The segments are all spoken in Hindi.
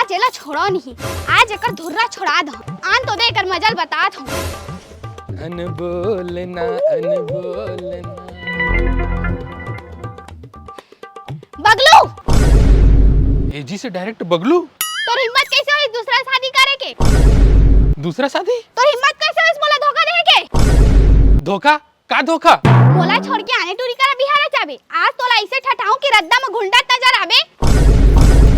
आज एला छोड़ो नहीं, आज एकर धुर्रा छोड़ा दो, आन तो दे एकर मजल बतात हूँ। अनबोलना अनबोलना। बगलू एजी से डायरेक्ट बगलू? तो हिम्मत कैसे हुई दूसरा शादी करे के? दूसरा शादी? तो हिम्मत कैसे हुई मोला धोखा दे के? धोखा? का धोखा? मोला छोड़ के आने टूरी करा बिहार चाबे, आज तोला ऐसे ठठाऊं कि रद्दा में घुंडा नजर आवे।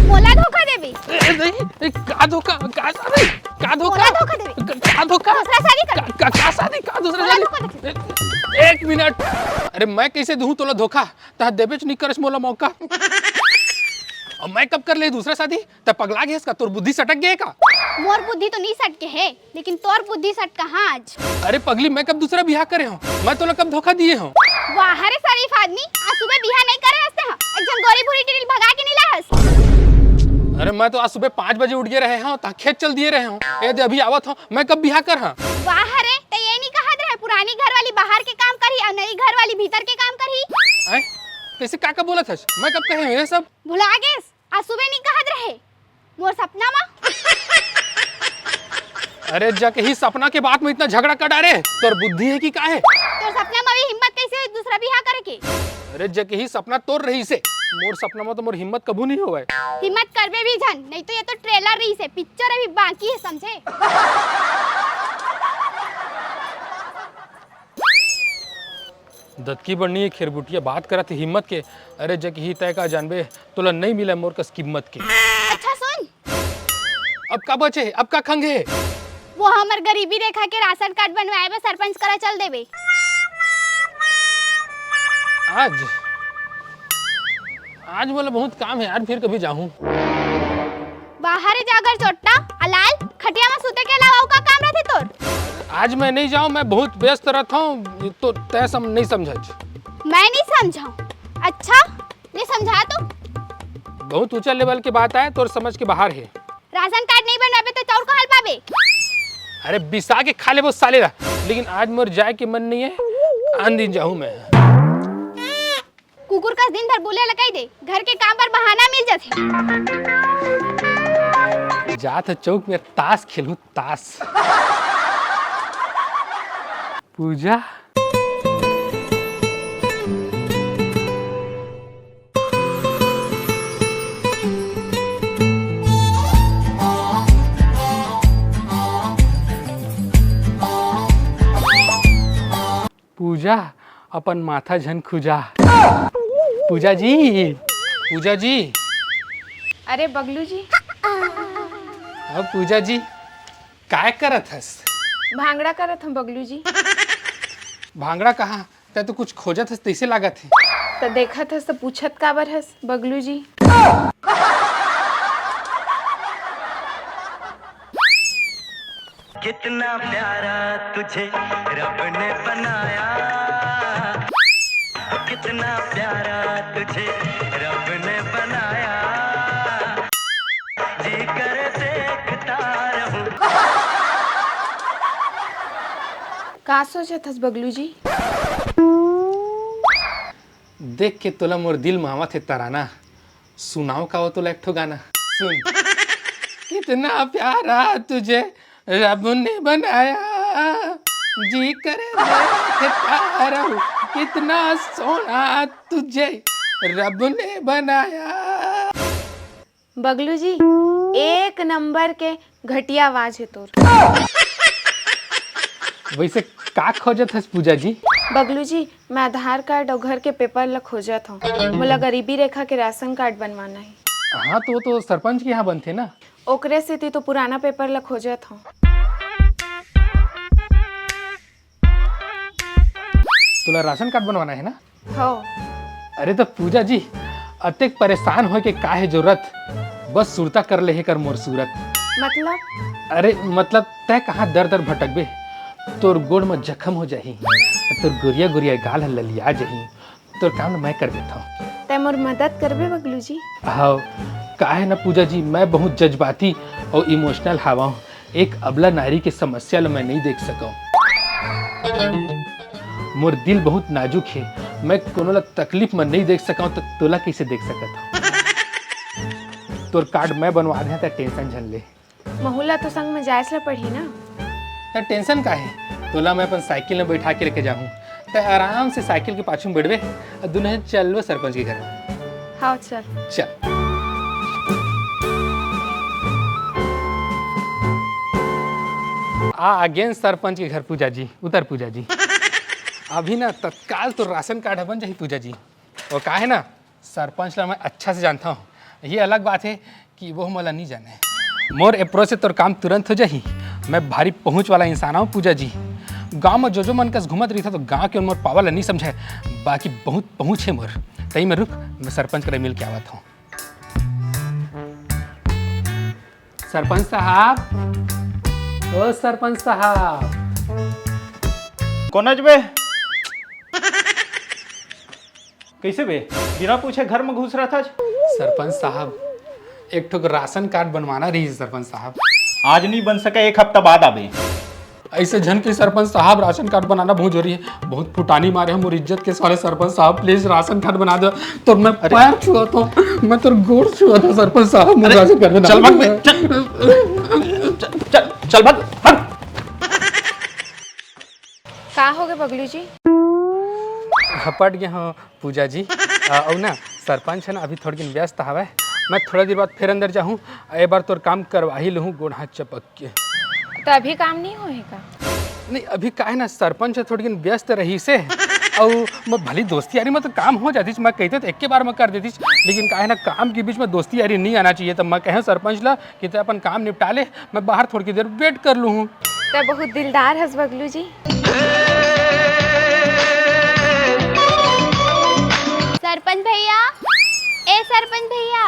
मोला धोखा देबे? नहीं, का धोखा? का शादी? का धोखा? मोला धोखा देबे? का धोखा? दूसरा शादी कर। का शादी? का दूसरा शादी? एक मिनट, अरे मैं कैसे दूं तोला धोखा? ता देबेच नहीं करस मोला मौका। और मैं कब कर ले दूसरा शादी? तब पगला गया इसका, तोर बुद्धि सटक गए का? मोर बुद्धि तो नहीं सटके है, लेकिन तोर बुद्धि सट कहाँ आज? अरे पगली, मैं कब दूसरा बियाह करे हूँ? मैं तोला कब धोखा दिए हूँ? वाह रे शरीफ आदमी, आज सुबह बियाह नहीं करे हंसते हैं, एक जन गोरी भूरी टिरिल भगा के नहीं लाहस। अरे मैं तो आज सुबह 5 बजे उठ गए रहे हूँ, ता खेत चल दिए रहे हूँ, ए दे अभी आवत हूँ, मैं कब बियाह कर हाँ? वाह रे, तो ये नहीं कहा रहे पुरानी घर वाली बाहर के काम करी और नई घर वाली भीतर के काम करी? आए? कैसे काका बोला था? मैं कब कहे ये सब? भुला गए, आज सुबह नहीं कहा रहे, मोर सपना मा। अरे जाके ही सपना के बात में इतना झगड़ा कर डारे, तोर बुद्धि है कि का है? तोर सपना में भी हिम्मत कैसे हुई दूसरा बियाह करे के? अरे जाके ही सपना तोर रही से, मोर सपना में तो मोर हिम्मत कबू नहीं होवे। हिम्मत करबे भी जन, नहीं तो ये तो ट्रेलर रही से, पिक्चर अभी बाकी है समझे। दत्की बढ़नी है खेरबुटिया बात करत हिम्मत के, अरे जग ही तय का जानबे तोला नहीं मिला मोर कस कीमत के। अच्छा सुन, अब का बचे, अब का खंगे? वो हमर गरीबी रेखा के राशन कार्ड बनवाए बे सरपंच करा चल देबे। आज बोला बहुत काम है यार, फिर कभी जाऊं। बाहर जाकर चोट्टा अलाल खटिया में सूते के अलावा का काम रहते तोर? आज मैं नहीं जाऊं, मैं बहुत व्यस्त रहता हूं, तो तय नहीं समझ। मैं नहीं समझाऊं? अच्छा नहीं समझा तो? बहुत ऊंचा लेवल की बात है, तो समझ के बाहर है। राशन कार्ड नहीं बनवाबे तो चाउर का हल पाबे? अरे बिसा के खा ले वो साले रा, लेकिन आज मोर जाए के मन नहीं है, आन दिन जाऊं मैं। कुकुर का दिन भर बोले लगाई दे, घर के काम पर बहाना मिल जाते। जात चौक में ताश खेलूं, ताश। पूजा पूजा अपन माथा झन खुजा। पूजा जी, पूजा जी। अरे बगलू जी। अब पूजा जी काय करत हस? भांगड़ा करत हम बगलू जी। भांगड़ा कहाँ? तै तो कुछ खोजत हस तैसे लागत है। तो देखत हस तो पूछत काबर हस बगलू जी? कितना प्यारा तुझे रब ने बनाया, कितना प्यारा तुझे रब ने बनाया, जी कर देखता रहूं। का सोचत हस बगलू जी? देख के तोला मोर दिल मावत है तराना, सुनाओ का वो तोला एक ठो गाना सुन। कितना प्यारा तुझे रब ने बनाया, जी करे देखता रहूं, कितना सोना तुझे रब ने बनाया। बगलू जी एक नंबर के घटिया आवाज है तोर। वैसे का खोजत हस पूजा जी? बगलू जी मैं आधार कार्ड और घर के पेपर ला खोजत हूँ, मोला गरीबी रेखा के राशन कार्ड बनवाना है। हाँ तो वो तो सरपंच के यहाँ बनते ना। ओकरे से तो पुराना पेपर ला खोजत हूँ। तोला राशन कार्ड बनवाना है ना? हो। अरे तो पूजा जी अतेक परेशान हो के का है जरूरत, बस सुरता कर ले है कर मोर सूरत। मतलब? अरे मतलब तय कहाँ दर दर भटकबे, तोर गोड़ में जख्म हो जाही, तोर गुरिया गुरिया गाल ललिया जाही, तोर काम मैं कर देता हूँ। तै मोर मदद करबे बगलू जी? हाँ का है ना पूजा जी, मैं बहुत जज्बाती और इमोशनल हवा हूँ, एक अबला नारी की समस्या ला मैं नहीं देख सकूँ। मोर दिल बहुत नाजुक है, मैं कोनो ला तकलीफ में नहीं देख सकूँ, तो तोला कैसे देख सकता हूँ? तोर कार्ड मैं बनवा दे तो टेंशन झन ले। महुला तो संग में जायस ला पढ़ी ना। तो टेंशन का है, तोला मैं अपन साइकिल में बैठा के लेके जाऊँ तो आराम से साइकिल के पाछू में बैठबे और दुनू चलबे सरपंच के घर में। हाँ चल। चल। अगेन सरपंच के घर पूजा जी, उतर पूजा जी। अभी ना तत्काल तो राशन कार्ड बन जाही पूजा जी। और का है ना, सरपंच ला मैं अच्छा से जानता हूँ, ये अलग बात है कि वो मला नहीं जाने। मोर अप्रोच से तोर काम तुरंत हो जाही। मैं भारी पहुँच वाला इंसान हूँ पूजा जी। गांव में जो मन कस घूमत रही था तो गांव के मोर पावल नहीं समझे, बाकी बहुत पहुँच है मोर। तही में रुक, मैं सरपंच करे मिल के आवत हूँ। सरपंच साहब, ओ सरपंच साहब। कौनज बे? कैसे बे? बिना पूछे घर में घुस रहा था। सरपंच साहब, एक ठो राशन कार्ड बनवाना रही सरपंच साहब। आज नहीं बन सके, एक हफ्ता बाद आबे। ऐसे झन के सरपंच साहब राशन कार्ड बनाना बहुत जरूरी है। बहुत फुटानी मारे हम इज्जत के सारे सरपंच साहब, प्लीज राशन कार्ड बना दो। तो मैं पैर छुआ था, मैं तो गोड़ छुआ था सरपंच साहब। मुझे राशन कार्ड बना। चल भाग बे, चल भाग। का हो गए बबलू जी? घपट गया हूँ पूजा जी। और ना सरपंच है ना अभी थोड़ी दिन व्यस्त हवे। मैं थोड़ा देर बाद फिर अंदर जाऊँ, एक बार तोर काम करवा ही लूँ गोड़ हाथ चपक के। तो अभी काम नहीं होएगा? नहीं अभी का है ना, सरपंच थोड़ी दिन व्यस्त रही से। और मैं भली दोस्ती यारी में तो काम हो जाती, मैं कहते तो एक के बार में कर देती, लेकिन का है ना काम के बीच में दोस्ती यारी नहीं आना चाहिए। तो मैं कहें सरपंच ला कि तो अपन काम निपटा ले, मैं बाहर थोड़ी देर वेट कर लूँ। तो बहुत दिलदार हस बबलू जी। सरपंच भैया, ए सरपंच भैया।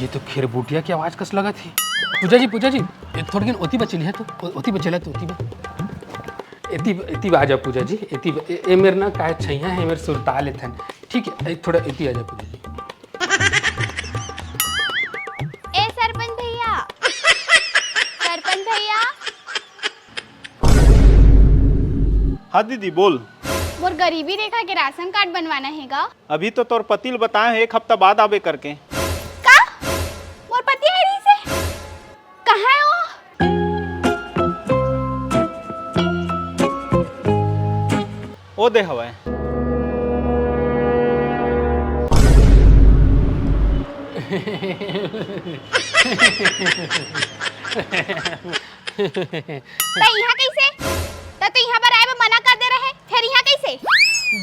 ये तो खीर बूटिया की आवाज कस लगा थी। पूजा जी थोड़ी दिन ओती बचली है, तो ओती बचला तो एती आ जा पूजा जी। ए मेरे ना काय छैया है, मेरे सुरताल एथन। ठीक है, थोड़ा एती आ जा पूजा जी। ए सरपंच भैया, सरपंच भैया। हाँ दीदी बोल। मोर गरीबी रेखा के राशन कार्ड बनवाना हैगा। अभी तो तोर पतिल बताए हैं एक हफ्ता बाद आबे करके। का? मोर पति है रही से? कहाँ है वो? ओ दे हवा है। तो यहाँ कैसे? तो यहाँ पर आए मना कर दे रहे, फिर यहाँ कैसे?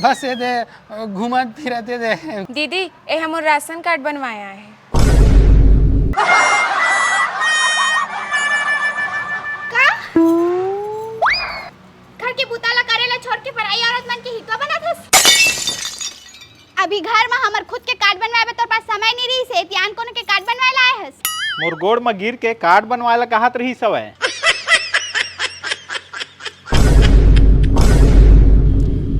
बस ये दे घूमत फिरते दे। दीदी ए हम राशन कार्ड बनवाया है। का? घर के बुताला करेला छोड़ के पराई औरत मन के हितवा बना थस। अभी घर में हमर खुद के कार्ड बनवाए तोर पास समय नहीं रही से त्यान कोने के कार्ड बनवाए लाए हस। मोर गोड़ में गिर के कार्ड बनवाला कहत रही सब है।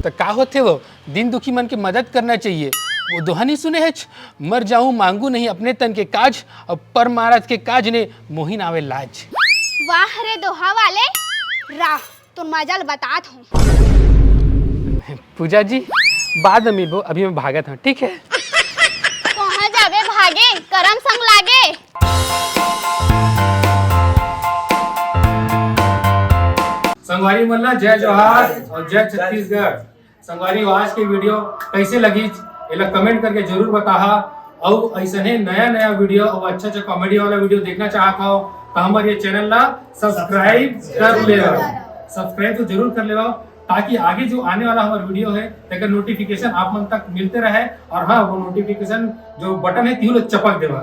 तो का होते वो दिन दुखी मन के मदद करना चाहिए। वो दोहा नहीं सुने है, मर जाऊं मांगू नहीं अपने तन के काज, और पर महाराज के काज ने मोहिन आवे लाज। वाह रे दोहा वाले, राह तुम मजाल बतात हूँ। पूजा जी बाद में मिलबो, अभी मैं भागत हूँ। ठीक है, कहाँ जावे भागे, करम संग लागे। संगवारी मल्ला जय जोहार और जय छत्तीसगढ़। संगवारी आज की वीडियो कैसे लगी ये कमेंट करके जरूर बताहा। और ऐसा है नया वीडियो और अच्छा कॉमेडी वाला वीडियो देखना चाहता हो तो हमारे चैनल ला सब्सक्राइब कर ले, सब्सक्राइब तो जरूर कर ले ताकि आगे जो आने वाला हमारा वीडियो है अगर नोटिफिकेशन आप मन तक मिलते रहे। और हाँ वो नोटिफिकेशन जो बटन है तीनों चपक देवा।